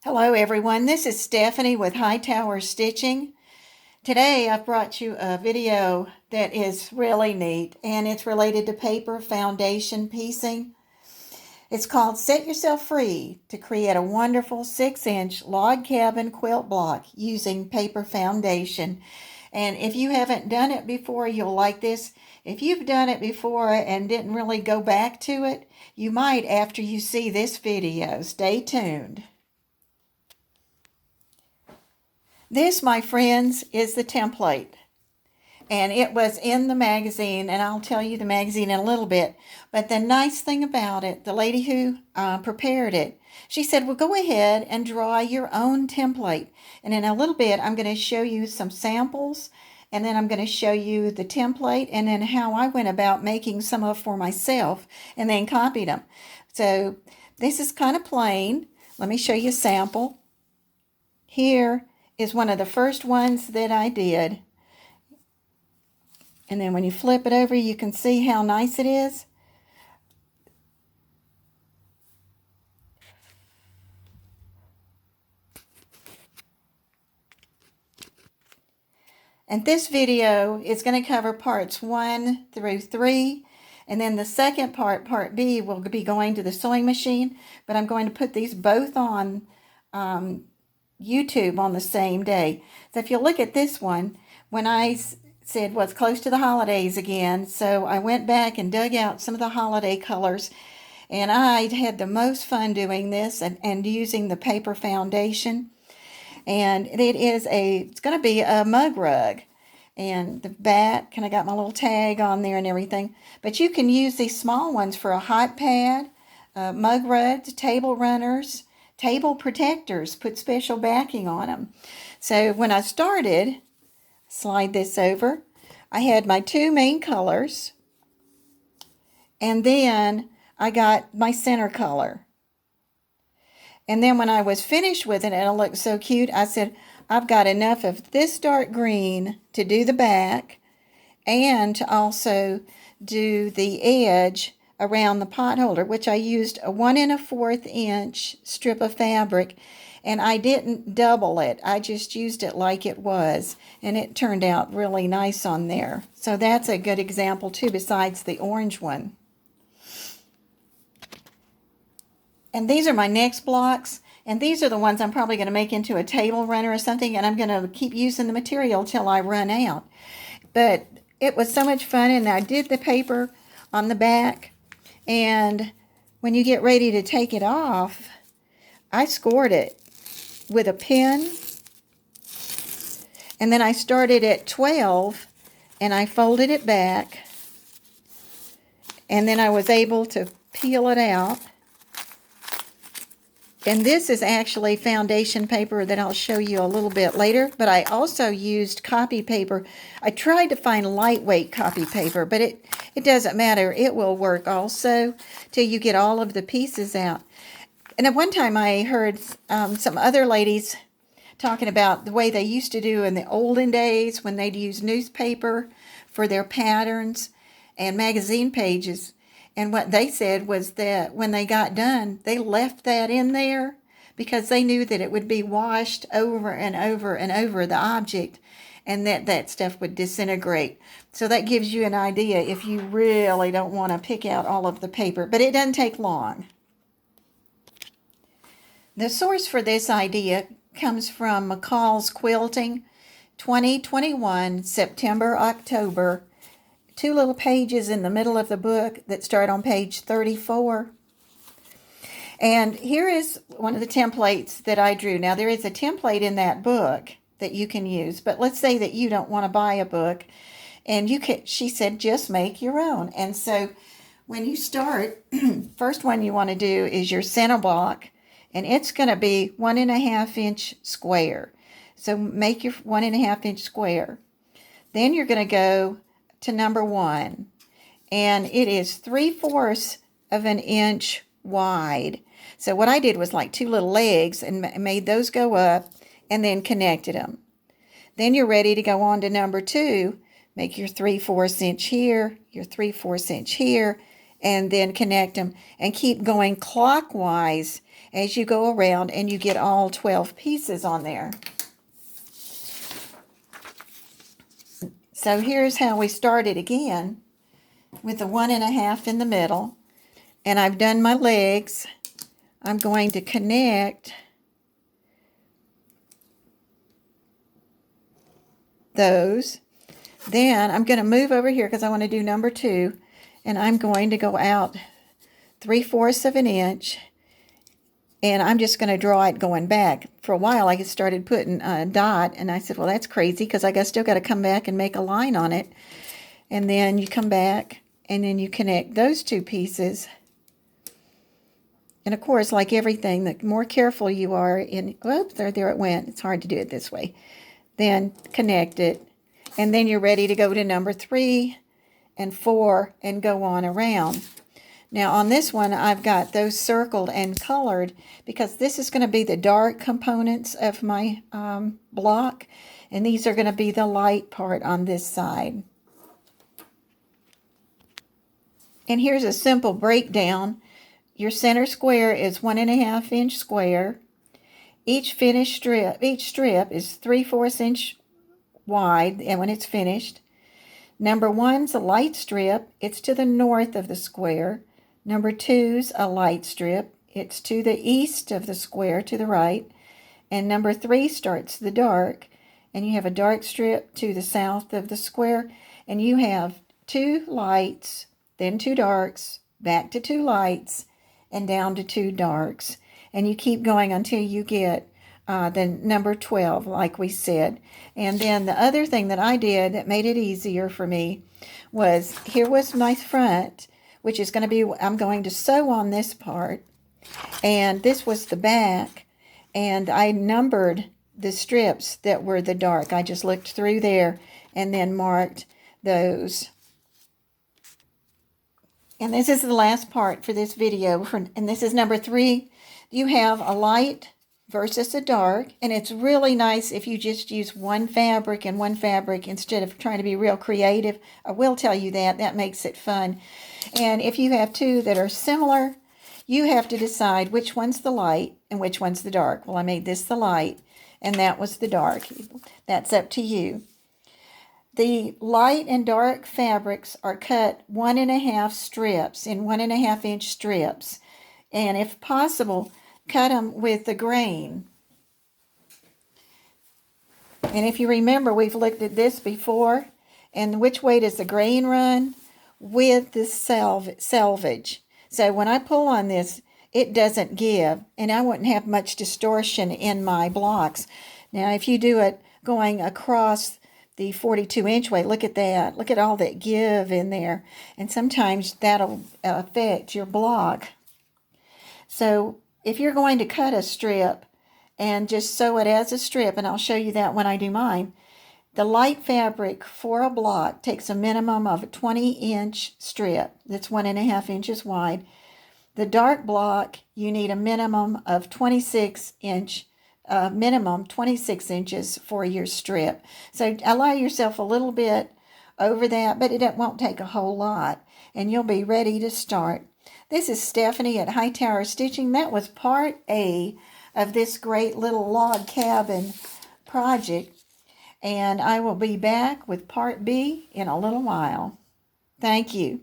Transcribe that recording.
Hello everyone, this is Stephanie with Hightower Stitching. Today I've brought you a video that is really neat and it's related to paper foundation piecing. It's called Set Yourself Free to create a wonderful 6-inch log cabin quilt block using paper foundation. And if you haven't done it before, you'll like this. If you've done it before and didn't really go back to it, you might after you see this video. Stay tuned. This, my friends, is the template, and it was in the magazine, and I'll tell you the magazine in a little bit. But the nice thing about it, the lady who prepared it, she said, well, go ahead and draw your own template. And in a little bit, I'm going to show you some samples, and then I'm going to show you the template, and then how I went about making some of for myself, and then copied them. So this is kind of plain. Let me show you a sample. Here is one of the first ones that I did. And then when you flip it over, you can see how nice it is. And this video is going to cover parts 1 through 3. And then the second part B, will be going to the sewing machine. But I'm going to put these both on YouTube on the same day. So if you look at this one, when I said, well, it's close to the holidays again, so I went back and dug out some of the holiday colors, and I had the most fun doing this and using the paper foundation. And it's going to be a mug rug, and the back, and I got my little tag on there and everything. But you can use these small ones for a hot pad, mug rugs, table runners, table protectors, put special backing on them. So when I started, slide this over, I had my two main colors, and then I got my center color. And then when I was finished with it, and it looked so cute, I said, I've got enough of this dark green to do the back and to also do the edge around the pot holder, which I used a 1 1/4 inch strip of fabric, and I didn't double it. I just used it like it was, and it turned out really nice on there. So that's a good example too, besides the orange one. And these are my next blocks, and these are the ones I'm probably going to make into a table runner or something, and I'm going to keep using the material till I run out. But it was so much fun, and I did the paper on the back. And when you get ready to take it off, I scored it with a pen. And then I started at 12 and I folded it back. And then I was able to peel it out. And this is actually foundation paper that I'll show you a little bit later, but I also used copy paper. I tried to find lightweight copy paper, but it doesn't matter. It will work also till you get all of the pieces out. And at one time I heard some other ladies talking about the way they used to do in the olden days when they'd use newspaper for their patterns and magazine pages. And what they said was that when they got done, they left that in there because they knew that it would be washed over and over and over the object, and that stuff would disintegrate. So that gives you an idea if you really don't want to pick out all of the paper, but it doesn't take long. The source for this idea comes from McCall's Quilting, 2021, September, October. 2 little pages in the middle of the book that start on page 34. And here is one of the templates that I drew. Now there is a template in that book that you can use, but let's say that you don't want to buy a book, and she said just make your own. And so when you start, first one you want to do is your center block, and it's going to be 1 1/2 inch square. So make your 1 1/2 inch square. Then you're going to go to number 1, and it is 3/4 of an inch wide. So what I did was like 2 little legs and made those go up and then connected them. Then you're ready to go on to number 2. Make your 3/4 inch here, your 3/4 inch here, and then connect them and keep going clockwise as you go around, and you get all 12 pieces on there. So here's how we started again with the 1.5 in the middle, and I've done my legs. I'm going to connect those. Then I'm going to move over here because I want to do number 2, and I'm going to go out 3/4 of an inch, and I'm just going to draw it going back. For a while I started putting a dot, and I said, well, that's crazy because I still got to come back and make a line on it. And then you come back and then you connect those 2 pieces. And of course, like everything, the more careful you are in, oops, there it went. It's hard to do it this way. Then connect it, and then you're ready to go to number 3 and 4 and go on around. Now on this one, I've got those circled and colored because this is going to be the dark components of my block, and these are going to be the light part on this side. And here's a simple breakdown. Your center square is 1.5 inch square. Each strip is 3/4 inch wide, and when it's finished. Number 1's a light strip. It's to the north of the square. Number 2's a light strip. It's to the east of the square, to the right. And number 3 starts the dark, and you have a dark strip to the south of the square, and you have 2 lights, then 2 darks, back to 2 lights, and down to 2 darks. And you keep going until you get the number 12, like we said. And then the other thing that I did that made it easier for me was, here was my front, which is going to be, I'm going to sew on this part, and this was the back, and I numbered the strips that were the dark. I just looked through there and then marked those. And this is the last part for this video, and this is number 3. You have a light versus a dark, and it's really nice if you just use one fabric and one fabric instead of trying to be real creative. I will tell you that makes it fun. And if you have 2 that are similar, you have to decide which one's the light and which one's the dark. Well, I made this the light, and that was the dark. That's up to you. The light and dark fabrics are cut 1.5 strips in 1.5 inch strips. And if possible, cut them with the grain. And if you remember, we've looked at this before. And which way does the grain run? With the selvage. So when I pull on this, it doesn't give, and I wouldn't have much distortion in my blocks. Now, if you do it going across the 42-inch way, look at that. Look at all that give in there. And sometimes that'll affect your block. So if you're going to cut a strip and just sew it as a strip, and I'll show you that when I do mine, the light fabric for a block takes a minimum of a 20-inch strip. That's 1.5 inches wide. The dark block, you need a minimum of 26 inches for your strip. So allow yourself a little bit over that, but it won't take a whole lot, and you'll be ready to start. This is Stephanie at Hightower Stitching. That was part A of this great little log cabin project, and I will be back with part B in a little while. Thank you.